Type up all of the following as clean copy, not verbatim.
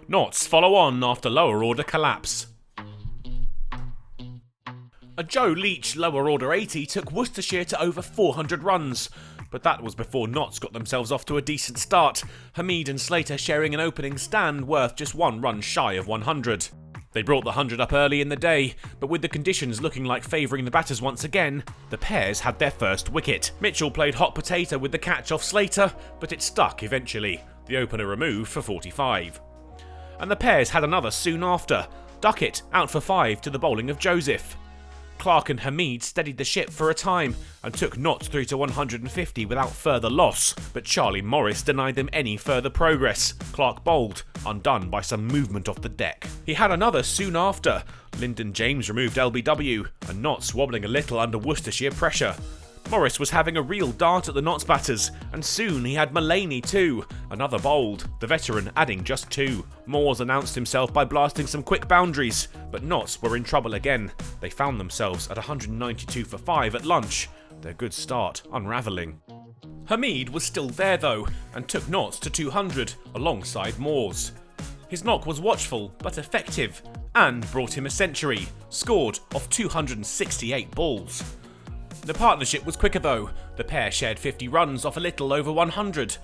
Notts follow on after lower order collapse. A Joe Leach lower order 80 took Worcestershire to over 400 runs, but that was before Notts got themselves off to a decent start, Hamid and Slater sharing an opening stand worth just 1 run shy of 100. They brought the 100 up early in the day, but with the conditions looking like favouring the batters once again, the pairs had their first wicket. Mitchell played hot potato with the catch off Slater, but it stuck eventually, the opener removed for 45. And the pairs had another soon after, Duckett out for 5 to the bowling of Joseph. Clark and Hamid steadied the ship for a time and took Notts through to 150 without further loss, but Charlie Morris denied them any further progress. Clark bowled, undone by some movement off the deck. He had another soon after. Lyndon James removed LBW, and Notts wobbling a little under Worcestershire pressure. Morris was having a real dart at the Notts batters, and soon he had Mullaney too. Another bowled, the veteran adding just 2. Moores announced himself by blasting some quick boundaries, but Notts were in trouble again. They found themselves at 192 for 5 at lunch, their good start unravelling. Hamid was still there though, and took Notts to 200 alongside Moores. His knock was watchful but effective, and brought him a century, scored off 268 balls. The partnership was quicker though, the pair shared 50 runs off a little over 100.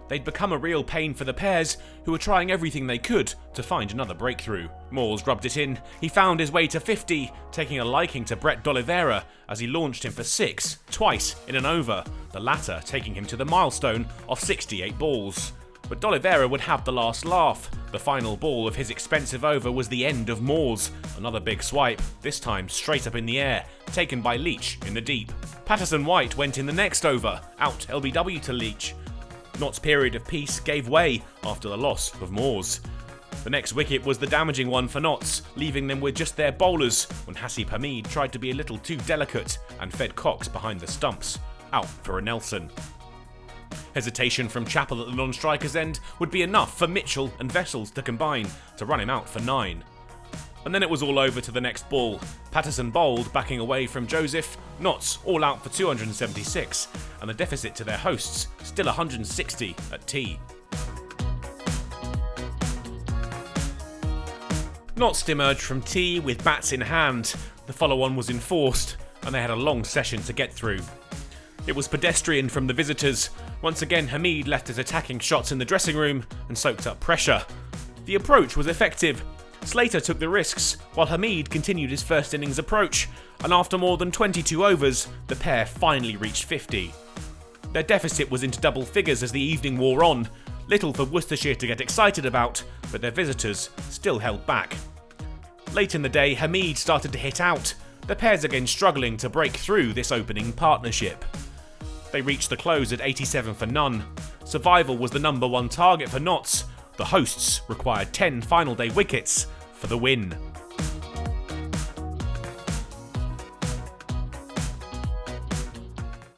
They'd become a real pain for the pairs, who were trying everything they could to find another breakthrough. Moores rubbed it in, he found his way to 50, taking a liking to Brett D'Oliveira as he launched him for 6, twice in an over, the latter taking him to the milestone of 68 balls. But D'Oliveira would have the last laugh. The final ball of his expensive over was the end of Moores. Another big swipe, this time straight up in the air, taken by Leach in the deep. Patterson-White went in the next over, out LBW to Leach. Notts' period of peace gave way after the loss of Moores. The next wicket was the damaging one for Notts, leaving them with just their bowlers when Hasib Hamid tried to be a little too delicate and fed Cox behind the stumps, out for a Nelson. Hesitation from Chappell at the non-striker's end would be enough for Mitchell and Vessels to combine to run him out for 9. And then it was all over to the next ball. Patterson bowled, backing away from Joseph, Notts all out for 276, and the deficit to their hosts still 160 at tea. Notts emerged from tea with bats in hand. The follow-on was enforced, and they had a long session to get through. It was pedestrian from the visitors. Once again, Hamid left his attacking shots in the dressing room and soaked up pressure. The approach was effective. Slater took the risks, while Hamid continued his first innings approach, and after more than 22 overs, the pair finally reached 50. Their deficit was into double figures as the evening wore on, little for Worcestershire to get excited about, but their visitors still held back. Late in the day, Hamid started to hit out, the pairs again struggling to break through this opening partnership. They reached the close at 87 for none. Survival was the number one target for Notts. The hosts required 10 final day wickets for the win.